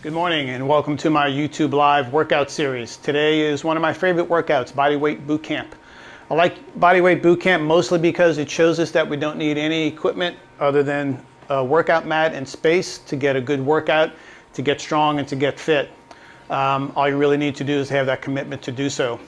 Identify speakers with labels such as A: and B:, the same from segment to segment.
A: Good morning and welcome to my YouTube live workout series. Today is one of my favorite workouts, Bodyweight Bootcamp. I like Bodyweight Bootcamp mostly because it shows us that we don't need any equipment other than a workout mat and space to get a good workout, to get strong and to get fit. All you really need to do is have that commitment to do so.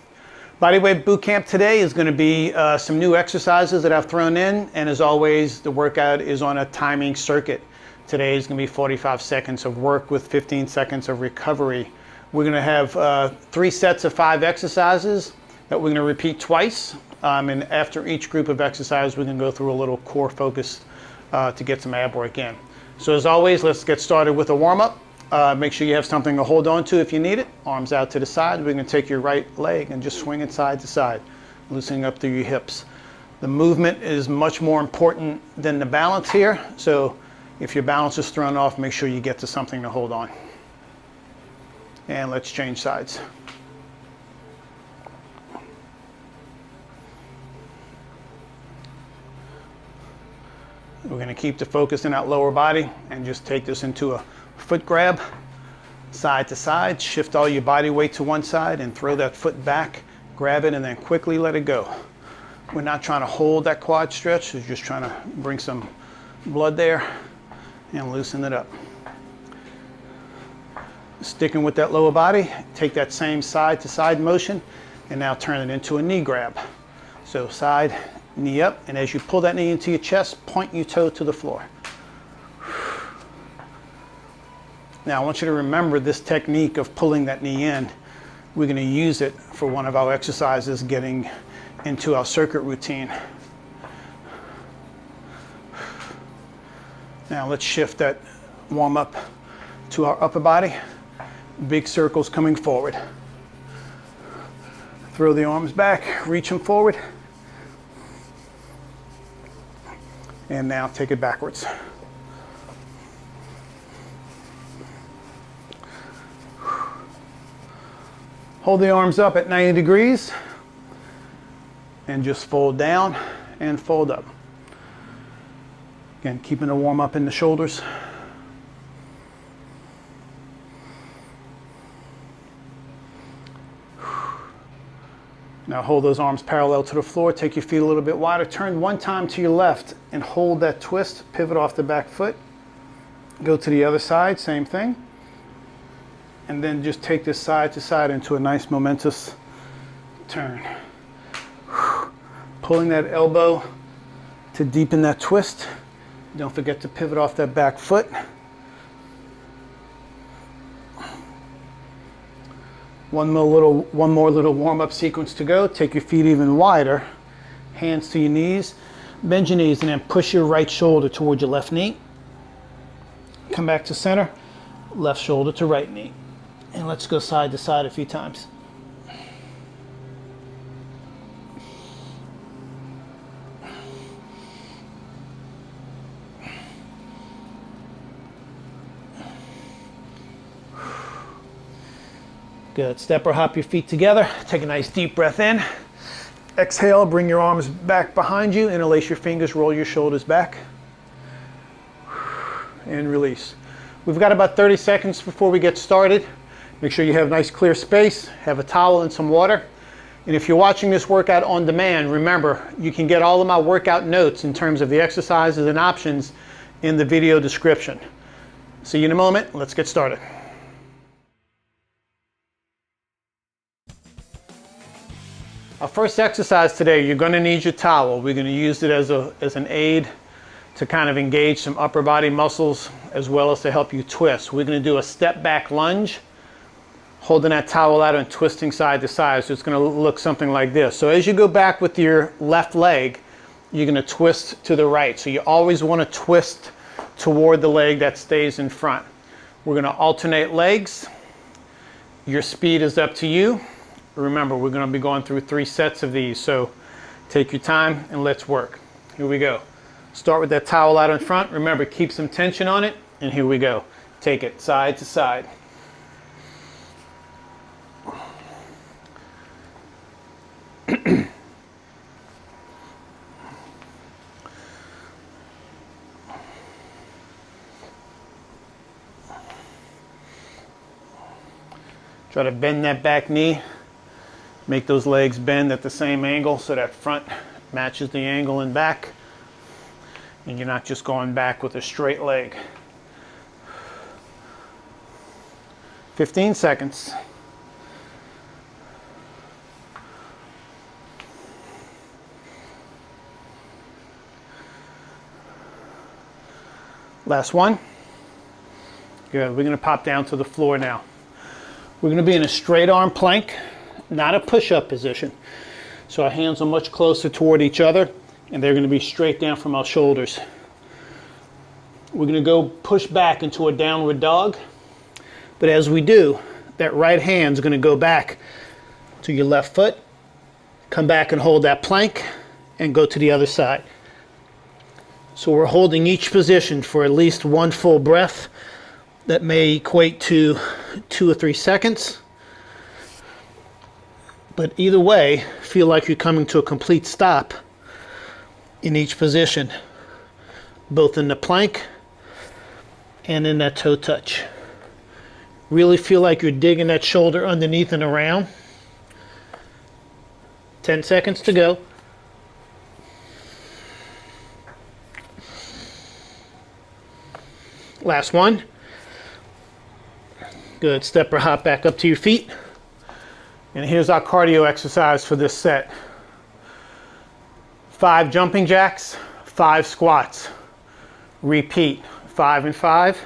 A: Bodyweight Bootcamp today is going to be some new exercises that I've thrown in, and as always the workout is on a timing circuit. Today is going to be 45 seconds of work with 15 seconds of recovery. We're going to have 3 sets of 5 exercises that we're going to repeat twice. And after each group of exercises, we're going to go through a little core focus to get some ab work in. So as always, let's get started with a warm-up. Make sure you have something to hold on to if you need it. Arms out to the side. We're going to take your right leg and just swing it side to side, loosening up through your hips. The movement is much more important than the balance here. So if your balance is thrown off, make sure you get to something to hold on. And let's change sides. We're going to keep the focus in that lower body and just take this into a foot grab, side to side. Shift all your body weight to one side and throw that foot back, grab it, and then quickly let it go. We're not trying to hold that quad stretch, we're just trying to bring some blood there and loosen it up. Sticking with that lower body, take that same side to side motion and now turn it into a knee grab. So side, knee up, and as you pull that knee into your chest, point your toe to the floor. Now I want you to remember this technique of pulling that knee in. We're going to use it for one of our exercises getting into our circuit routine. Now let's shift that warm up to our upper body. Big circles coming forward. Throw the arms back, reach them forward. And now take it backwards. Hold the arms up at 90 degrees and just fold down and fold up. Again, keeping the warm up in the shoulders. Now hold those arms parallel to the floor, take your feet a little bit wider, turn one time to your left and hold that twist, pivot off the back foot. Go to the other side, same thing. And then just take this side to side into a nice momentous turn. Pulling that elbow to deepen that twist. Don't forget to pivot off that back foot. One more little warm-up sequence to go. Take your feet even wider. Hands to your knees. Bend your knees and then push your right shoulder toward your left knee. Come back to center. Left shoulder to right knee. And let's go side to side a few times. Good. Step or hop your feet together. Take a nice deep breath in. Exhale, bring your arms back behind you. Interlace your fingers, roll your shoulders back. And release. We've got about 30 seconds before we get started. Make sure you have nice clear space, have a towel and some water. And if you're watching this workout on demand, remember, you can get all of my workout notes in terms of the exercises and options in the video description. See you in a moment. Let's get started. Our first exercise today, you're going to need your towel. We're going to use it as an aid to kind of engage some upper body muscles as well as to help you twist. We're going to do a step back lunge, holding that towel out and twisting side to side. So it's going to look something like this. So as you go back with your left leg, you're going to twist to the right. So you always want to twist toward the leg that stays in front. We're going to alternate legs. Your speed is up to you. Remember, we're going to be going through 3 sets of these, so take your time and let's work. Here we go. Start with that towel out in front. Remember, keep some tension on it, and here we go. Take it side to side. Try to bend that back knee. Make those legs bend at the same angle so that front matches the angle in back. And you're not just going back with a straight leg. 15 seconds. Last one. Good. We're going to pop down to the floor now. We're going to be in a straight arm plank, not a push-up position. So our hands are much closer toward each other, and they're going to be straight down from our shoulders. We're going to go push back into a downward dog. But as we do, that right hand's going to go back to your left foot, come back and hold that plank, and go to the other side. So we're holding each position for at least one full breath. That may equate to 2 or 3 seconds. But either way, feel like you're coming to a complete stop in each position, both in the plank and in that toe touch. Really feel like you're digging that shoulder underneath and around. 10 seconds to go. Last one. Good. Step or hop back up to your feet. And here's our cardio exercise for this set. 5 jumping jacks, 5 squats. Repeat. 5 and 5.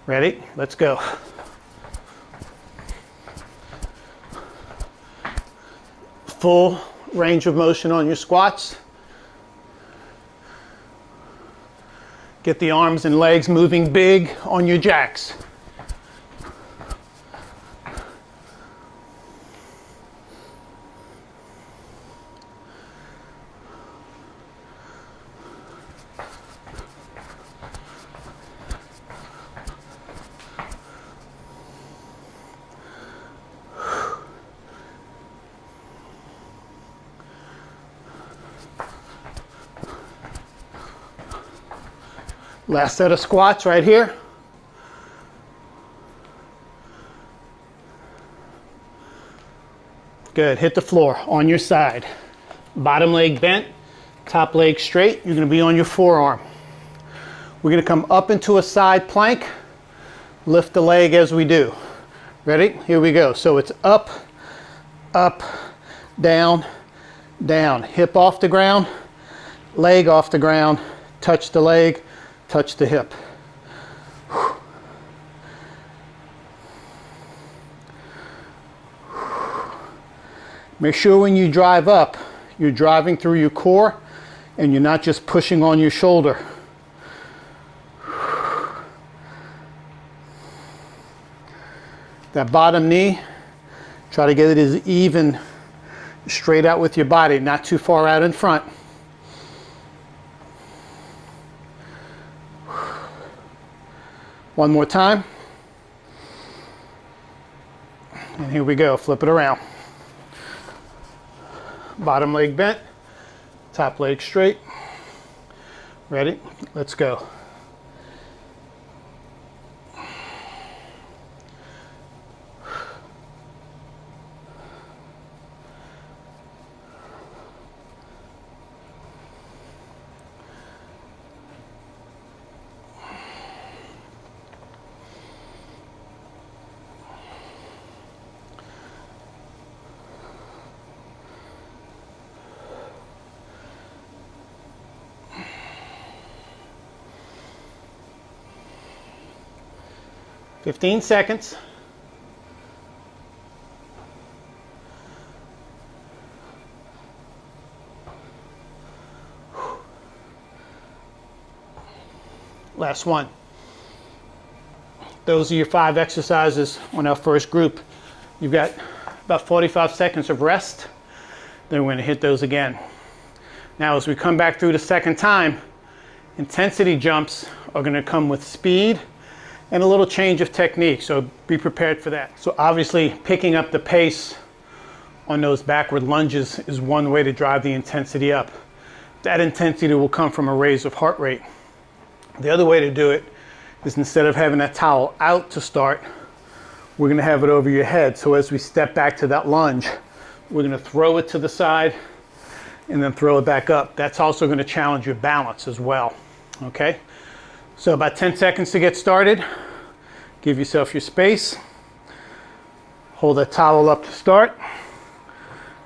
A: Ready? Let's go. Full range of motion on your squats. Get the arms and legs moving big on your jacks. Last set of squats right here. Good. Hit the floor on your side. Bottom leg bent, top leg straight. You're going to be on your forearm. We're going to come up into a side plank. Lift the leg as we do. Ready? Here we go. So it's up, up, down, down. Hip off the ground, leg off the ground, touch the leg, touch the hip. Make sure when you drive up, you're driving through your core and you're not just pushing on your shoulder. That bottom knee, try to get it as even, straight out with your body, not too far out in front. One more time. And here we go, flip it around. Bottom leg bent, top leg straight. Ready? Let's go. Fifteen seconds. Last one. Those are your 5 exercises on our first group. You've got about 45 seconds of rest. Then we're going to hit those again. Now as we come back through the second time, intensity jumps are going to come with speed and a little change of technique, so be prepared for that. So obviously picking up the pace on those backward lunges is one way to drive the intensity up. That intensity will come from a raise of heart rate. The other way to do it is instead of having that towel out to start, we're going to have it over your head. So as we step back to that lunge, we're going to throw it to the side and then throw it back up. That's also going to challenge your balance as well. Okay? So about 10 seconds to get started. Give yourself your space. Hold that towel up to start.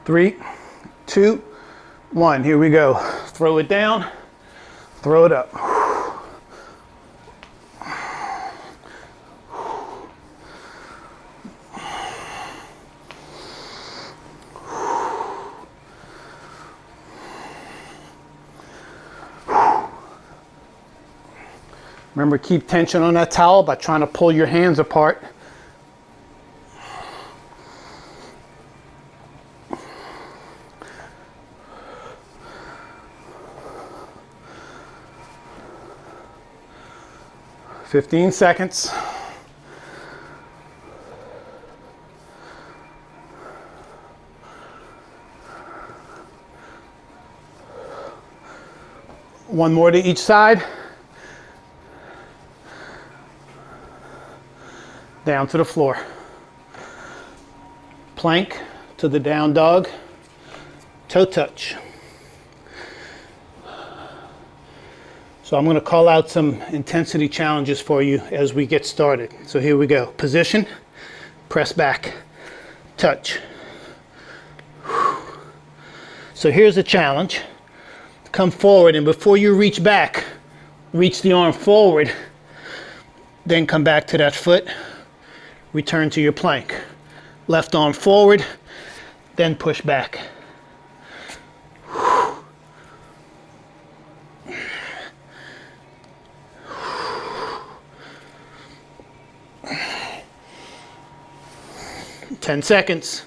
A: 3, 2, 1. Here we go. Throw it down. Throw it up. Remember, keep tension on that towel by trying to pull your hands apart. "15 seconds. One more to each side. Down to the floor. Plank to the down dog. Toe touch. So I'm going to call out some intensity challenges for you as we get started. So here we go. Position, press back, touch. So here's a challenge. Come forward, and before you reach back, reach the arm forward, then come back to that foot. Return to your plank. Left arm forward, then push back. "10 seconds.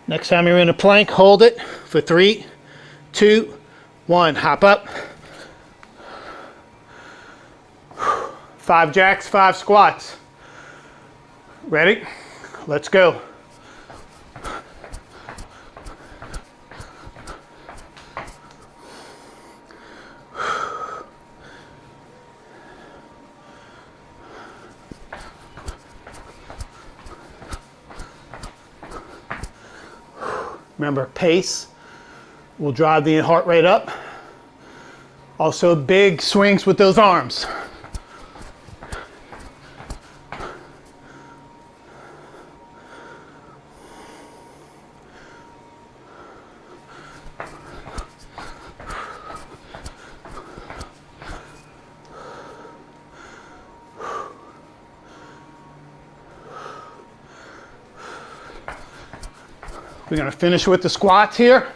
A: Next time you're in a plank, hold it for 3, 2, 1. Hop up. 5 jacks, 5 squats. Ready? Let's go. Remember, pace will drive the heart rate up. Also, big swings with those arms. We're going to finish with the squats here.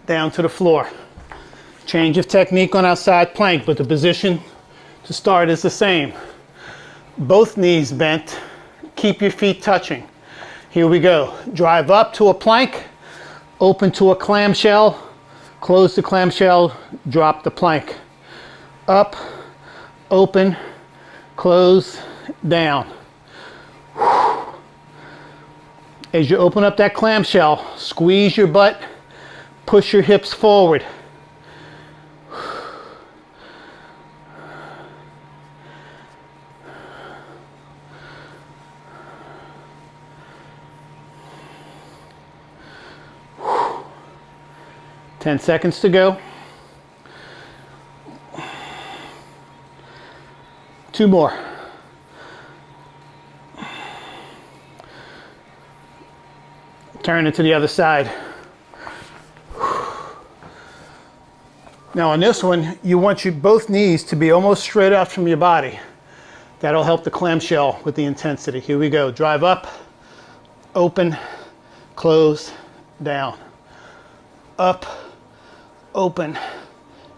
A: Down to the floor. Change of technique on our side plank, but the position to start is the same. Both knees bent. Keep your feet touching. Here we go. Drive up to a plank, open to a clamshell, close the clamshell, drop the plank. Up, open, close, down. As you open up that clamshell, squeeze your butt, push your hips forward. Ten seconds to go. 2 more. Turn it to the other side. Now on this one, you want both knees to be almost straight out from your body. That'll help the clamshell with the intensity. Here we go. Drive up, open, close, down. Up, open,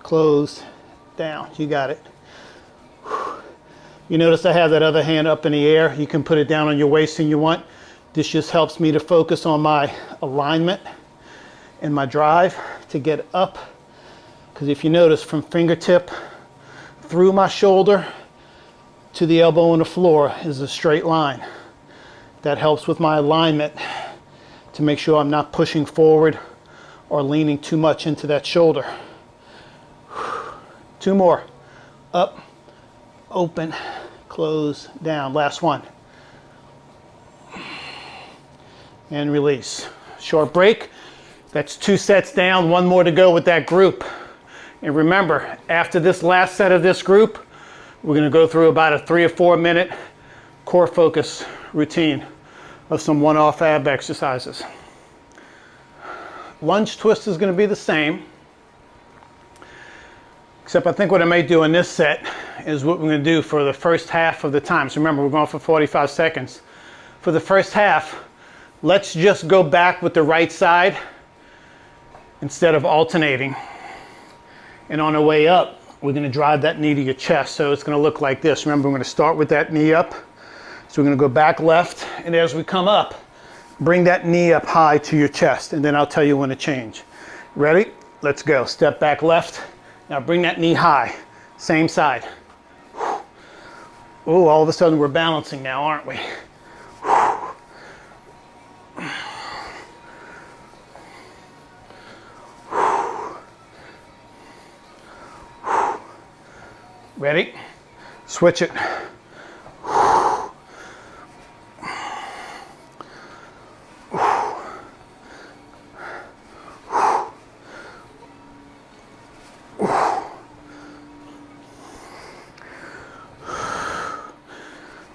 A: close, down. You got it. You notice I have that other hand up in the air. You can put it down on your waist if you want. This just helps me to focus on my alignment and my drive to get up. Because if you notice, from fingertip through my shoulder to the elbow on the floor is a straight line. That helps with my alignment to make sure I'm not pushing forward or leaning too much into that shoulder. 2 more. Up, open, close, down. Last one. And release. Short break. That's 2 sets down, 1 more to go with that group. And remember, after this last set of this group, we're going to go through about a 3 or 4 minute core focus routine of some one-off ab exercises. Lunge twist is going to be the same, except I think what I may do in this set is what we're going to do for the first half of the time. So remember, we're going for 45 seconds. For the first half, let's just go back with the right side instead of alternating. And on the way up, we're going to drive that knee to your chest. So it's going to look like this. Remember, we're going to start with that knee up. So we're going to go back left, and as we come up, bring that knee up high to your chest, and then I'll tell you when to change. Ready? Let's go. Step back left. Now bring that knee high. Same side. Oh, all of a sudden we're balancing now, aren't we? Ready? Switch it.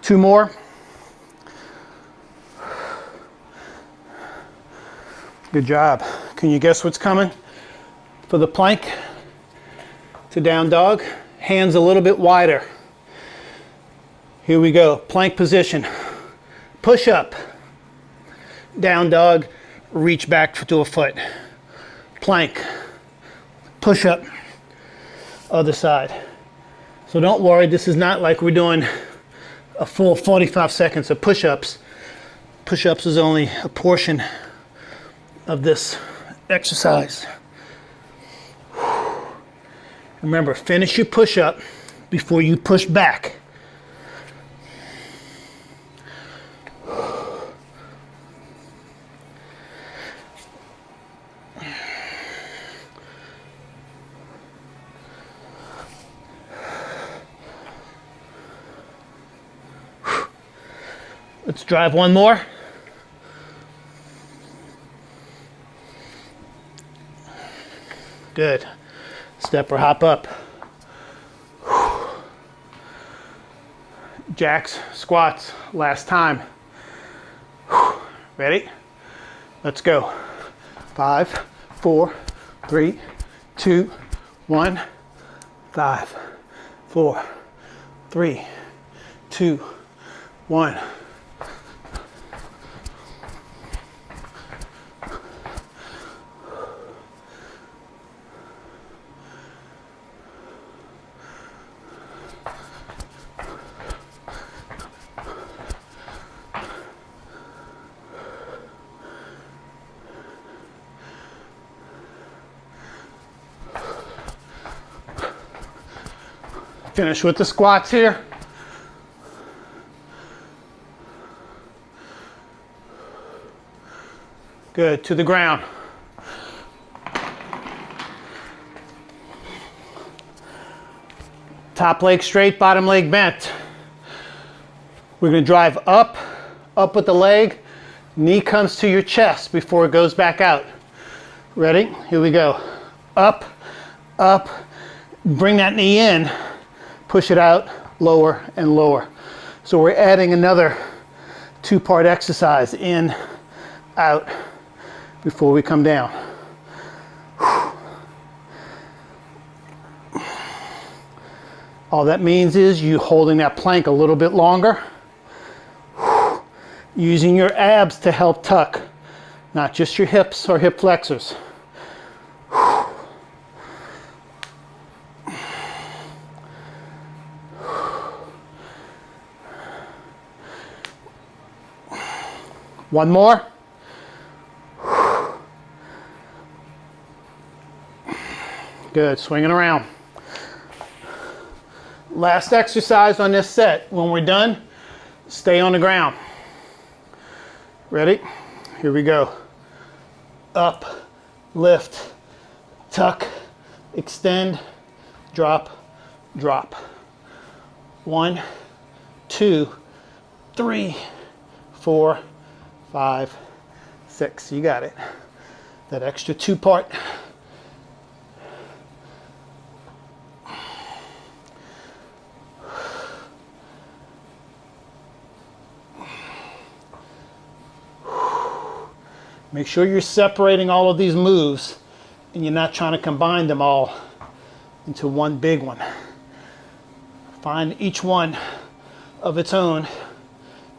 A: 2 more. Good job. Can you guess what's coming? For the plank to down dog, hands a little bit wider. Here we go. Plank position. Push up. Down dog, reach back to a foot. Plank. Push up. Other side. So don't worry, this is not like we're doing a full 45 seconds of push-ups. Push-ups is only a portion of this exercise. Remember, finish your push-up before you push back. Let's drive 1 more. Good. Step or hop up. Jacks, squats, last time. Ready? Let's go. 5, 4, 3, 2, 1. 5, 4, 3, 2, 1. Finish with the squats here. Good, to the ground. Top leg straight, bottom leg bent. We're going to drive up with the leg. Knee comes to your chest before it goes back out. Ready? Here we go. Up, up, bring that knee in. Push it out, lower and lower. So we're adding another 2-part exercise, in, out, before we come down. All that means is you holding that plank a little bit longer, using your abs to help tuck, not just your hips or hip flexors. One more. Good, swinging around. Last exercise on this set. When we're done, stay on the ground. Ready? Here we go. up, lift, tuck, extend, drop, drop. 1, 2, 3, 4, 5, 6. You got it. That extra 2-part. Make sure you're separating all of these moves and you're not trying to combine them all into one big one. Find each one of its own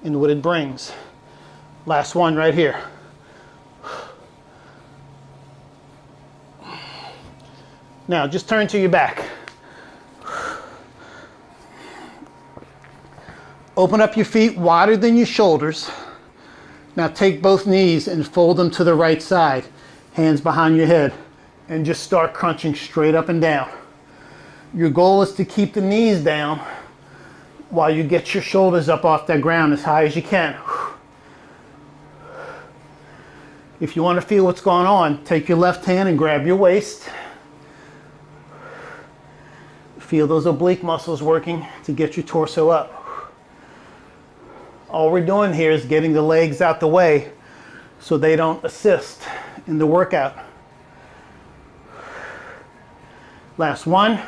A: and what it brings. Last one right here. Now just turn to your back. Open up your feet wider than your shoulders. Now take both knees and fold them to the right side, hands behind your head, and just start crunching straight up and down. Your goal is to keep the knees down while you get your shoulders up off that ground as high as you can. If you want to feel what's going on, take your left hand and grab your waist. Feel those oblique muscles working to get your torso up. All we're doing here is getting the legs out the way so they don't assist in the workout. Last one.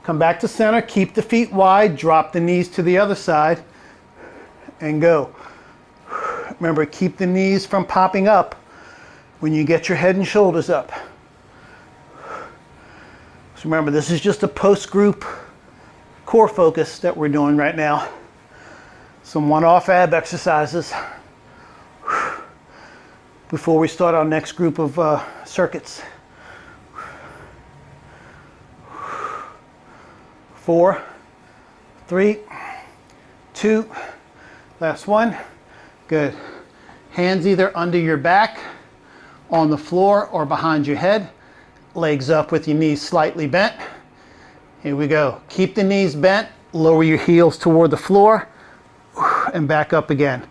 A: Come back to center, keep the feet wide, drop the knees to the other side, and go. Remember, keep the knees from popping up when you get your head and shoulders up. So remember, this is just a post-group core focus that we're doing right now. Some one-off ab exercises before we start our next group of circuits. 4, 3, 2, last one. Good. Hands either under your back, on the floor, or behind your head. Legs up with your knees slightly bent. Here we go. Keep the knees bent, lower your heels toward the floor, and back up again.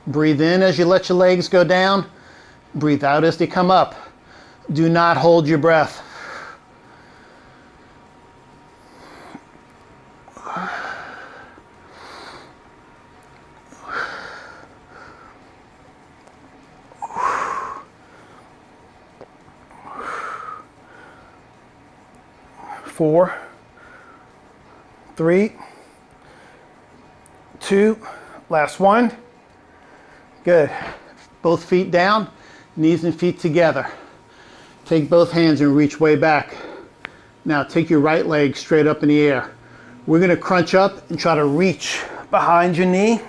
A: Breathe in as you let your legs go down. Breathe out as they come up. Do not hold your breath. Four, 3, 2, last one. Good. Both feet down, knees and feet together. Take both hands and reach way back. Now take your right leg straight up in the air. We're going to crunch up and try to reach behind your knee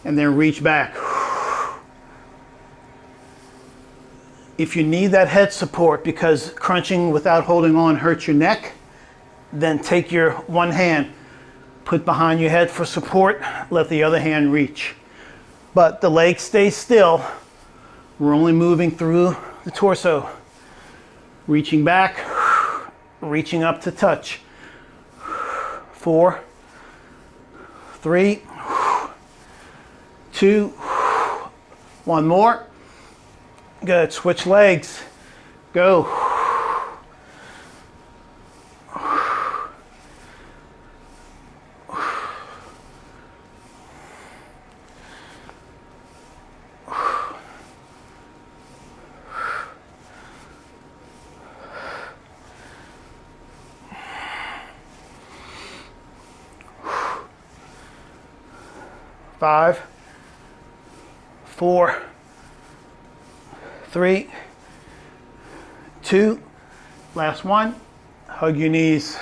A: and then reach back. If you need that head support because crunching without holding on hurts your neck, then take your one hand, put behind your head for support, let the other hand reach. But the leg stays still. We're only moving through the torso. Reaching back, reaching up to touch. 4, 3, 2, 1 more. Good, switch legs. Go. Five, 4, 3, 2, last one. Hug your knees.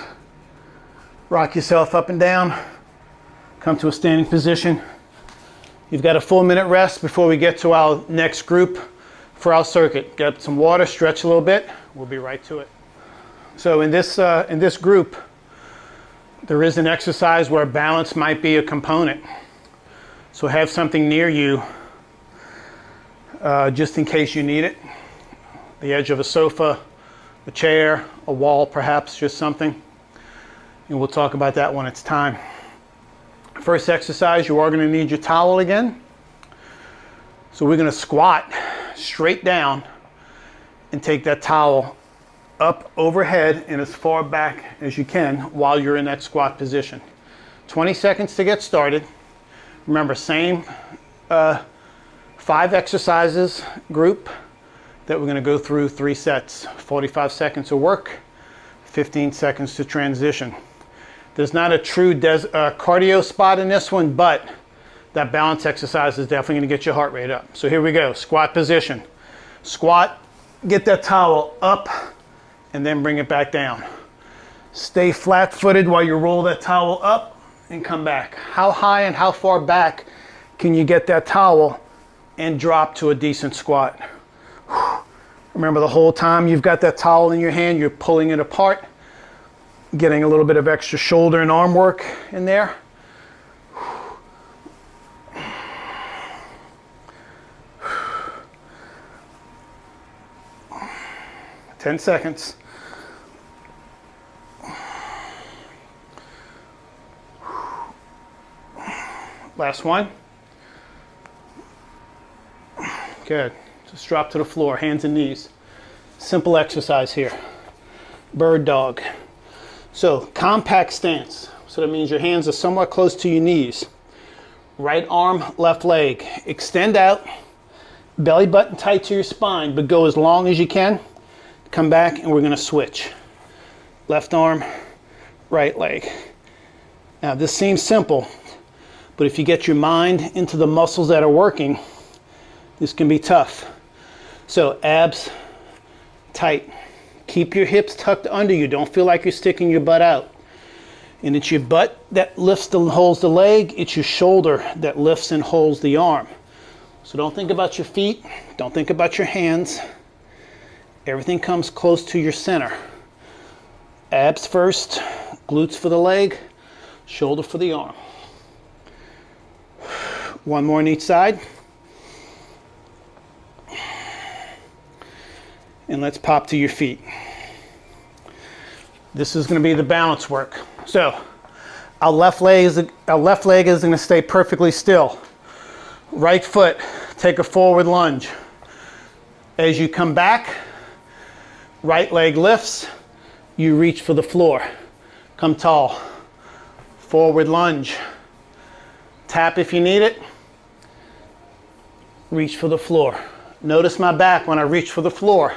A: Rock yourself up and down. Come to a standing position. You've got a full minute rest before we get to our next group for our circuit. Get some water, stretch a little bit. We'll be right to it. So in this group, there is an exercise where balance might be a component. So have something near you just in case you need it. The edge of a sofa, a chair, a wall perhaps, just something. And we'll talk about that when it's time. First exercise, you are going to need your towel again. So we're going to squat straight down and take that towel up overhead and as far back as you can while you're in that squat position. 20 seconds to get started. Remember, same 5 exercises group that we're going to go through 3 sets. 45 seconds of work, 15 seconds to transition. There's not a true cardio spot in this one, but that balance exercise is definitely going to get your heart rate up. So here we go, squat position. Squat, get that towel up, and then bring it back down. Stay flat-footed while you roll that towel up and come back. How high and how far back can you get that towel and drop to a decent squat? Remember, the whole time you've got that towel in your hand, you're pulling it apart, getting a little bit of extra shoulder and arm work in there. 10 seconds. Last one. Good. Just drop to the floor, hands and knees. Simple exercise here. Bird dog. So, compact stance. So that means your hands are somewhat close to your knees. Right arm, left leg. Extend out. Belly button tight to your spine, but go as long as you can. Come back and we're going to switch. Left arm, right leg. Now this seems simple, but if you get your mind into the muscles that are working, this can be tough. So abs tight. Keep your hips tucked under you. Don't feel like you're sticking your butt out. And it's your butt that lifts and holds the leg. It's your shoulder that lifts and holds the arm. So don't think about your feet. Don't think about your hands. Everything comes close to your center. Abs first, glutes for the leg, shoulder for the arm. One more on each side. And let's pop to your feet. This is going to be the balance work. So our left leg is going to stay perfectly still. Right foot, take a forward lunge. As you come back, right leg lifts, you reach for the floor. Come tall. Forward lunge. Tap if you need it. Reach for the floor. Notice my back when I reach for the floor.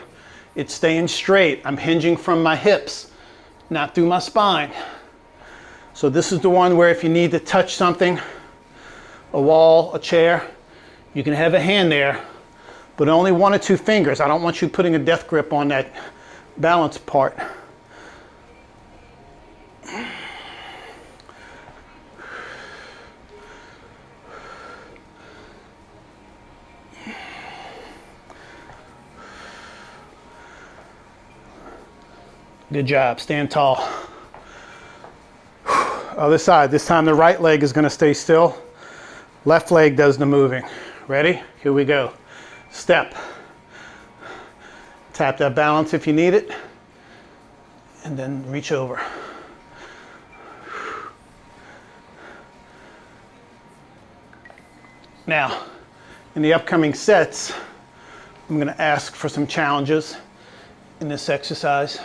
A: It's staying straight. I'm hinging from my hips, not through my spine. So this is the one where if you need to touch something, a wall, a chair, you can have a hand there, but only 1 or 2 fingers. I don't want you putting a death grip on that balance part. Good job. Stand tall. Other side. This time the right leg is going to stay still. Left leg does the moving. Ready? Here we go. Step. Tap that balance if you need it. And then reach over. Now, in the upcoming sets, I'm going to ask for some challenges in this exercise.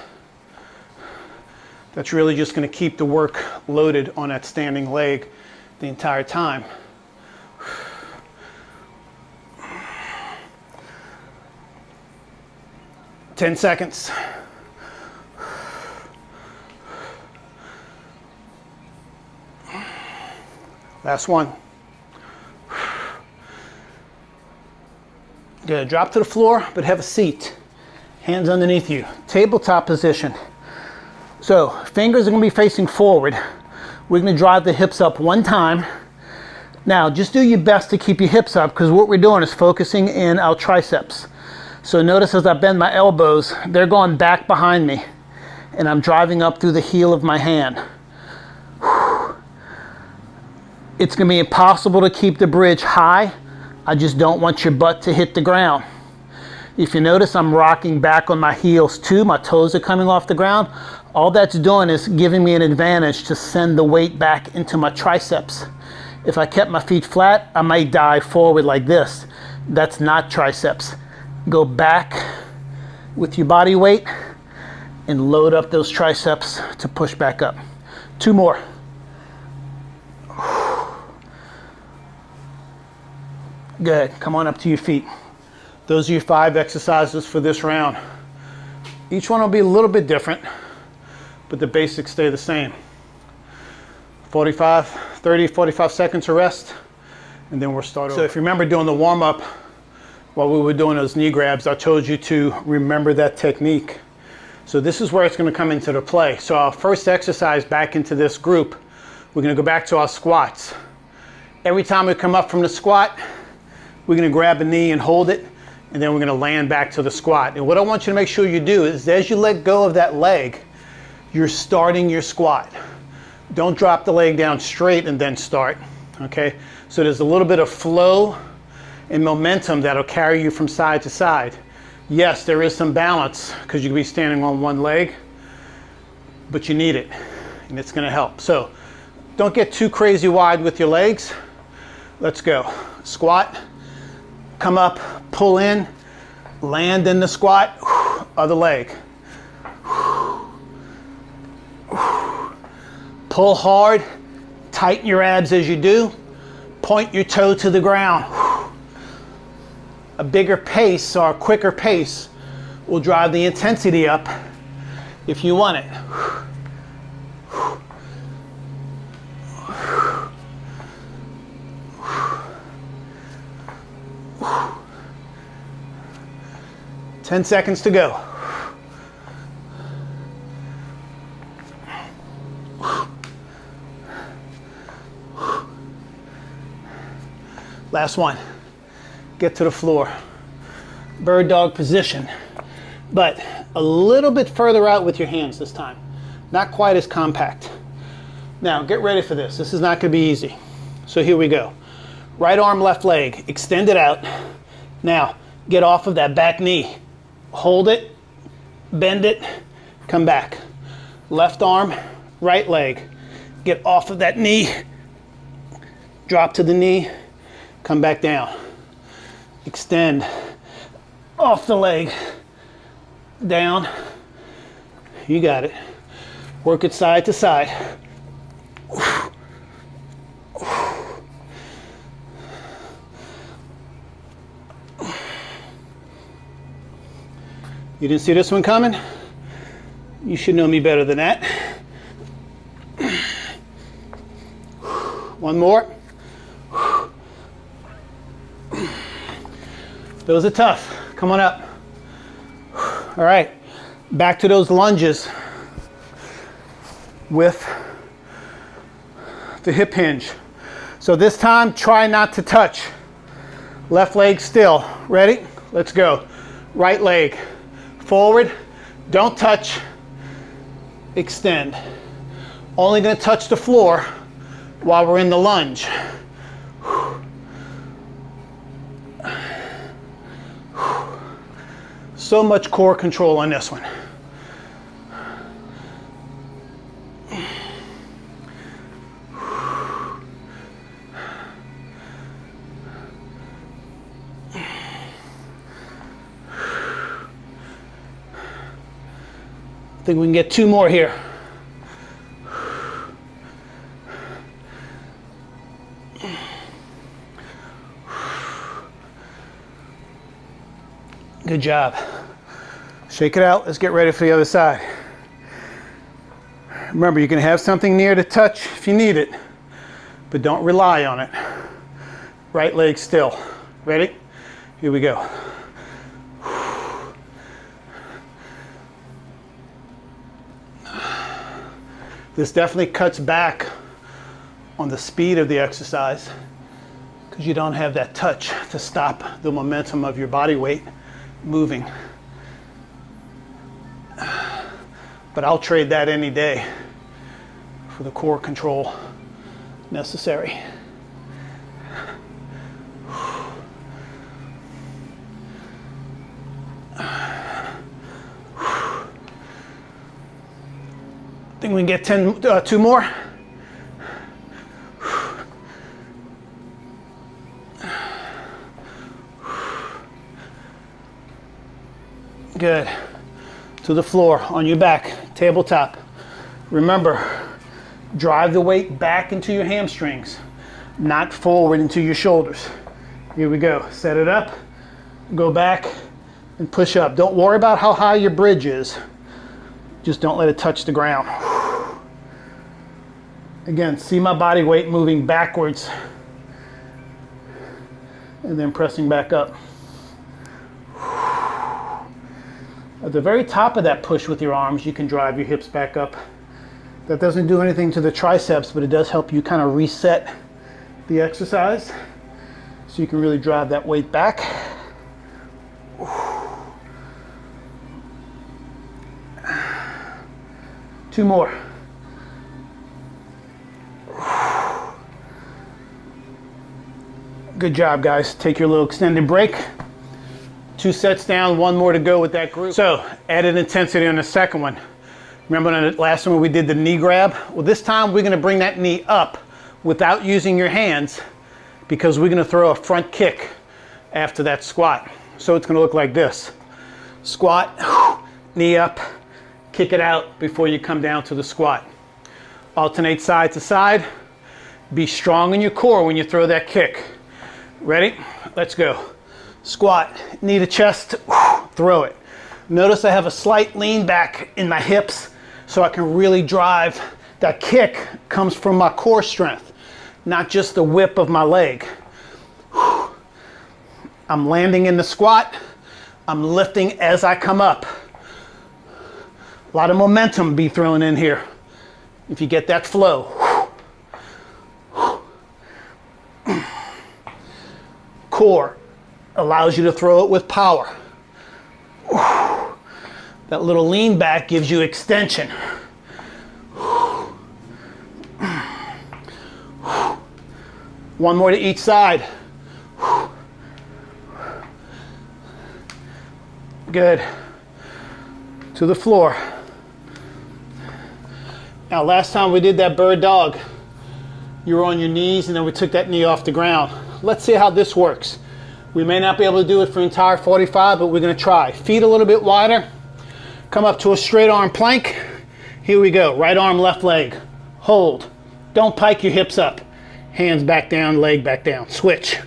A: That's really just going to keep the work loaded on that standing leg the entire time. Ten seconds. Last one. Good. Drop to the floor, but have a seat. Hands underneath you. Tabletop position. So fingers are going to be facing forward. We're going to drive the hips up 1 time. Now just do your best to keep your hips up, because what we're doing is focusing in our triceps. So notice as I bend my elbows, they're going back behind me, and I'm driving up through the heel of my hand. It's going to be impossible to keep the bridge high. I just don't want your butt to hit the ground. If you notice, I'm rocking back on my heels too. My toes are coming off the ground. All that's doing is giving me an advantage to send the weight back into my triceps. If I kept my feet flat, I might dive forward like this. That's not triceps. Go back with your body weight and load up those triceps to push back up. 2 more. Good, come on up to your feet. Those are your 5 exercises for this round. Each one will be a little bit different, but the basics stay the same. 30, 45 seconds of rest, and then we'll start over. So if you remember doing the warm-up while we were doing those knee grabs, I told you to remember that technique. So this is where it's going to come into the play. So our first exercise back into this group, we're going to go back to our squats. Every time we come up from the squat, we're going to grab a knee and hold it, and then we're going to land back to the squat. And what I want you to make sure you do is as you let go of that leg, you're starting your squat. Don't drop the leg down straight and then start, okay? So there's a little bit of flow and momentum that'll carry you from side to side. Yes, there is some balance because you can be standing on one leg, but you need it, and it's gonna help. So don't get too crazy wide with your legs. Let's go. Squat, come up, pull in, land in the squat, other leg. Pull hard, tighten your abs as you do, point your toe to the ground. A bigger pace or a quicker pace will drive the intensity up if you want it. 10 seconds to go. Last one. Get to the floor. Bird dog position, but a little bit further out with your hands this time. Not quite as compact. Now get ready for this. This is not going to be easy. So here we go. Right arm, left leg. Extend it out. Now get off of that back knee. Hold it, bend it, come back. Left arm, right leg. Get off of that knee. Drop to the knee. Come back down. Extend off the leg, down. You got it. Work it side to side. You didn't see this one coming? You should know me better than that. One more. Those are tough. Come on up. All right, back to those lunges with the hip hinge. So this time, try not to touch. Left leg still. Ready? Let's go. Right leg forward. Don't touch. Extend. Only going to touch the floor while we're in the lunge. So much core control on this one. I think we can get 2 more here. Good job. Shake it out. Let's get ready for the other side. Remember, you can have something near to touch if you need it, but don't rely on it. Right leg still. Ready? Here we go. This definitely cuts back on the speed of the exercise because you don't have that touch to stop the momentum of your body weight moving. But I'll trade that any day for the core control necessary. I think we can get 2 more. Good. To the floor, on your back, tabletop. Remember, drive the weight back into your hamstrings, not forward into your shoulders. Here we go. Set it up, go back, and push up. Don't worry about how high your bridge is. Just don't let it touch the ground. Again, see my body weight moving backwards and then pressing back up. At the very top of that push with your arms, you can drive your hips back up. That doesn't do anything to the triceps, but it does help you kind of reset the exercise so you can really drive that weight back. Two more. Good job, guys. Take your little extended break. 2 sets down, 1 more to go with that group. So, added intensity on the second one. Remember on the last one we did the knee grab? Well, this time we're gonna bring that knee up without using your hands because we're gonna throw a front kick after that squat. So it's gonna look like this. Squat, knee up, kick it out before you come down to the squat. Alternate side to side. Be strong in your core when you throw that kick. Ready? Let's go. Squat, knee to chest, throw it. Notice I have a slight lean back in my hips so I can really drive. That kick comes from my core strength, not just the whip of my leg. I'm landing in the squat. I'm lifting as I come up. A lot of momentum be thrown in here if you get that flow. Core allows you to throw it with power. That little lean back gives you extension. One more to each side. Good. To the floor. Now, last time we did that bird dog, you were on your knees and then we took that knee off the ground. Let's see how this works. We may not be able to do it for entire 45, but we're gonna try. Feet a little bit wider. Come up to a straight arm plank. Here we go. Right arm, left leg. Hold. Don't pike your hips up. Hands back down, leg back down. Switch.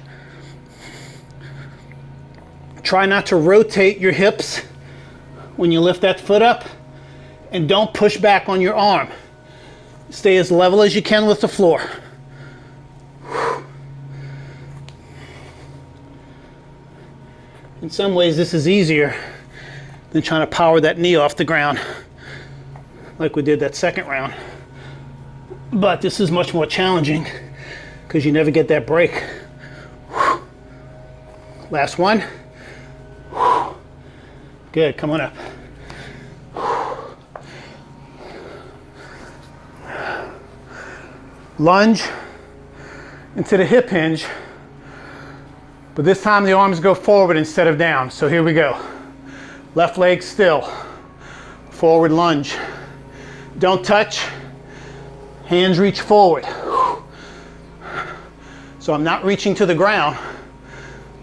A: Try not to rotate your hips when you lift that foot up, and don't push back on your arm. Stay as level as you can with the floor. In some ways, this is easier than trying to power that knee off the ground like we did that second round. But this is much more challenging because you never get that break. Last one. Good, come on up. Lunge into the hip hinge, but this time the arms go forward instead of down. So here we go. Left leg still. Forward lunge. Don't touch. Hands reach forward. So I'm not reaching to the ground.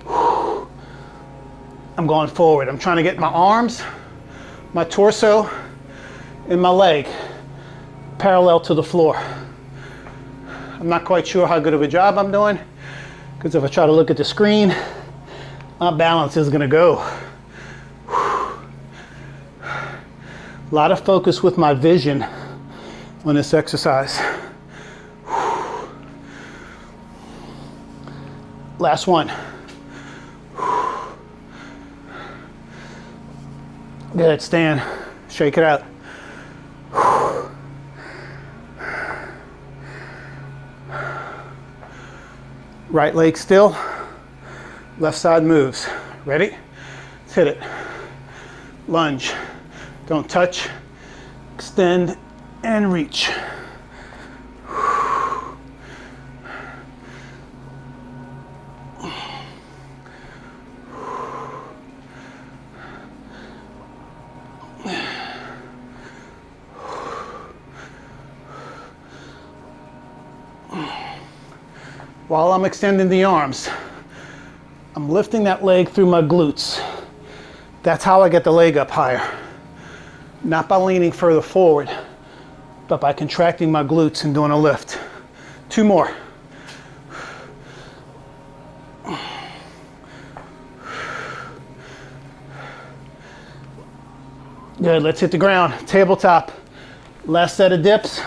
A: I'm going forward. I'm trying to get my arms, my torso, and my leg parallel to the floor. I'm not quite sure how good of a job I'm doing, because if I try to look at the screen, my balance is gonna go. A lot of focus with my vision on this exercise. Last one. Good, stand, shake it out. Right leg still, left side moves. Ready? Let's hit it. Lunge, don't touch, extend and reach. While I'm extending the arms, I'm lifting that leg through my glutes. That's how I get the leg up higher. Not by leaning further forward, but by contracting my glutes and doing a lift. 2 more. Good, let's hit the ground. Tabletop. Last set of dips.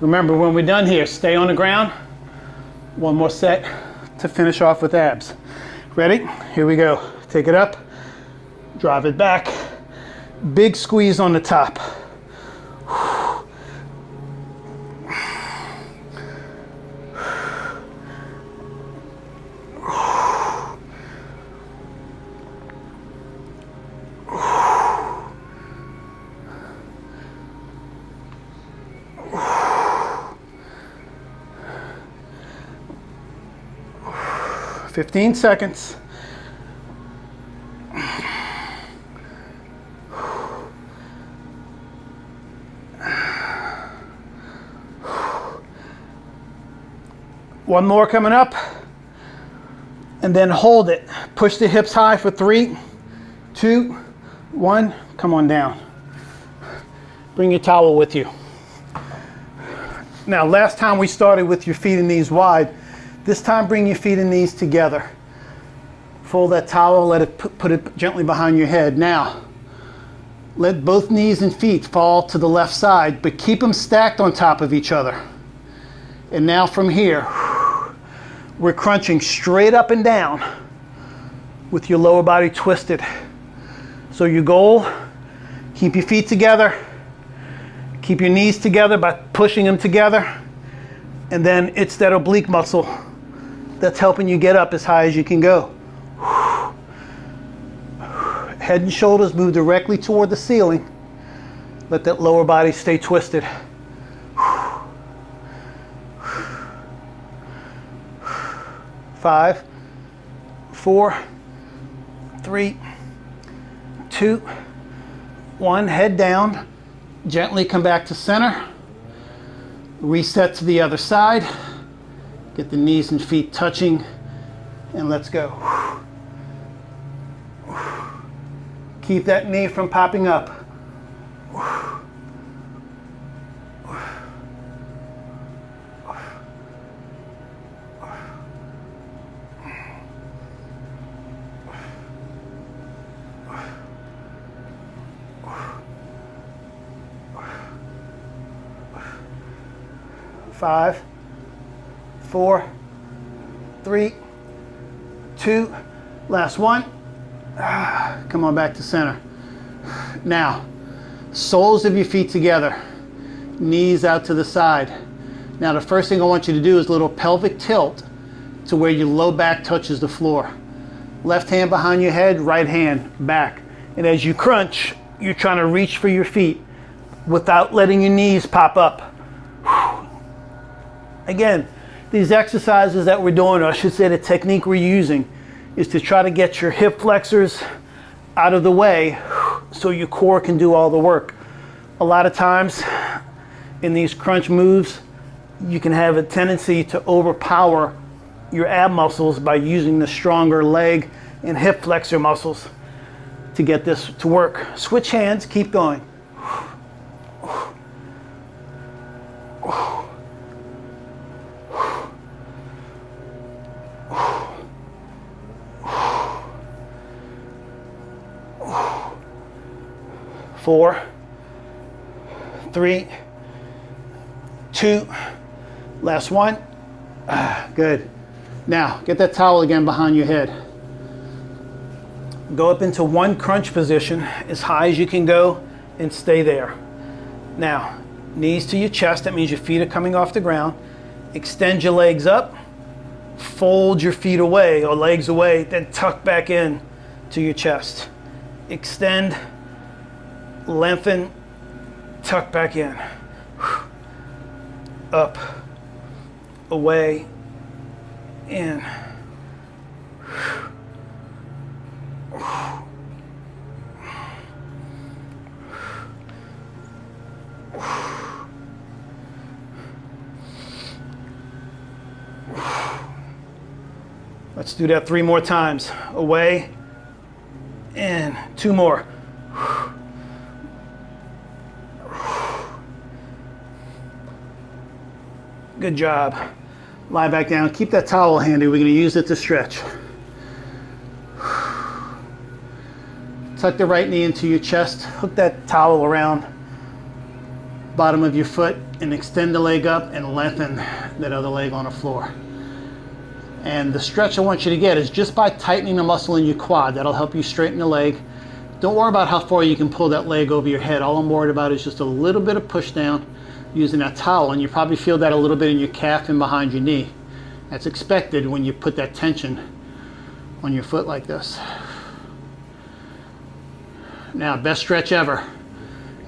A: Remember, when we're done here, stay on the ground. 1 more set to finish off with abs. Ready? Here we go. Take it up, drive it back. Big squeeze on the top. 15 seconds. One more coming up, and then hold it. Push the hips high for 3, 2, 1. Come on down. Bring your towel with you. Now, last time we started with your feet and knees wide. This time, bring your feet and knees together. Fold that towel, let it put it gently behind your head. Now, let both knees and feet fall to the left side, but keep them stacked on top of each other. And now from here, we're crunching straight up and down with your lower body twisted. So your goal, keep your feet together, keep your knees together by pushing them together, and then it's that oblique muscle that's helping you get up as high as you can go. Head and shoulders move directly toward the ceiling. Let that lower body stay twisted. 5, 4, 3, 2, 1. Head down. Gently come back to center. Reset to the other side. Get the knees and feet touching, and let's go. Keep that knee from popping up. 5, 4, 3, 2, last one. Come on back to center. Now, soles of your feet together, knees out to the side. Now the first thing I want you to do is a little pelvic tilt to where your low back touches the floor. Left hand behind your head, right hand back. And as you crunch, you're trying to reach for your feet without letting your knees pop up. Again, these exercises that we're doing, or I should say the technique we're using, is to try to get your hip flexors out of the way so your core can do all the work. A lot of times in these crunch moves, you can have a tendency to overpower your ab muscles by using the stronger leg and hip flexor muscles to get this to work. Switch hands, keep going. 4, 3, 2, last one. Good. Now, get that towel again behind your head. Go up into one crunch position as high as you can go and stay there. Now, knees to your chest, that means your feet are coming off the ground. Extend your legs up, fold your feet away or legs away, then tuck back in to your chest. Extend, lengthen, tuck back in. Up, away, in. Let's do that 3 more times. Away, And 2 more. Good job. Lie back down. Keep that towel handy. We're going to use it to stretch. Tuck the right knee into your chest. Hook that towel around bottom of your foot and extend the leg up and lengthen that other leg on the floor. And the stretch I want you to get is just by tightening the muscle in your quad. That'll help you straighten the leg. Don't worry about how far you can pull that leg over your head. All I'm worried about is just a little bit of push down using that towel, and you probably feel that a little bit in your calf and behind your knee. That's expected when you put that tension on your foot like this. Now, best stretch ever.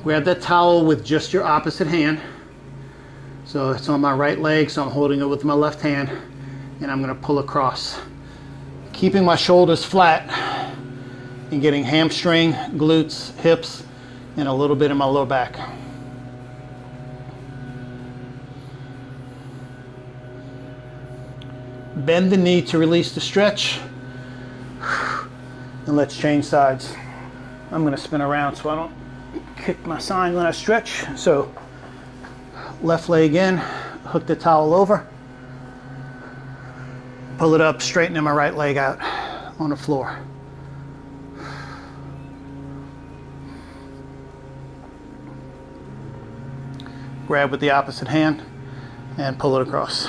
A: Grab that towel with just your opposite hand. So it's on my right leg, so I'm holding it with my left hand, and I'm going to pull across. Keeping my shoulders flat and getting hamstring, glutes, hips, and a little bit in my lower back. Bend the knee to release the stretch. And let's change sides. I'm going to spin around so I don't kick my sign when I stretch. So left leg in, hook the towel over, pull it up, straightening my right leg out on the floor. Grab with the opposite hand and pull it across.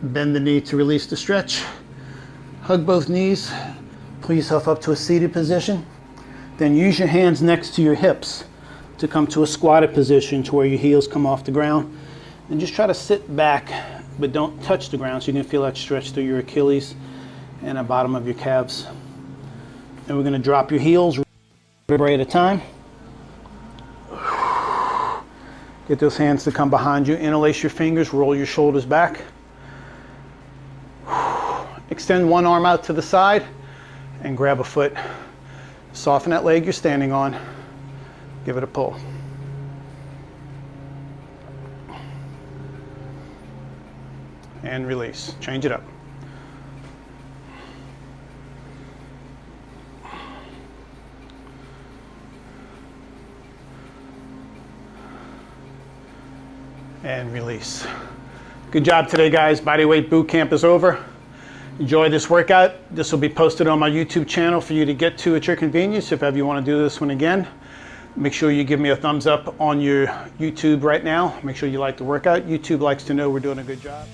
A: Bend the knee to release the stretch. Hug both knees. Pull yourself up to a seated position. Then use your hands next to your hips to come to a squatted position to where your heels come off the ground. And just try to sit back, but don't touch the ground so you can feel that stretch through your Achilles and the bottom of your calves. And we're going to drop your heels vertebrae at a time. Get those hands to come behind you. Interlace your fingers, roll your shoulders back. Extend one arm out to the side and grab a foot. Soften that leg you're standing on. Give it a pull. And release. Change it up. And release. Good job today, guys. Bodyweight boot camp is over. Enjoy this workout. This will be posted on my YouTube channel for you to get to at your convenience. If ever you want to do this one again, make sure you give me a thumbs up on your YouTube right now. Make sure you like the workout. YouTube likes to know we're doing a good job.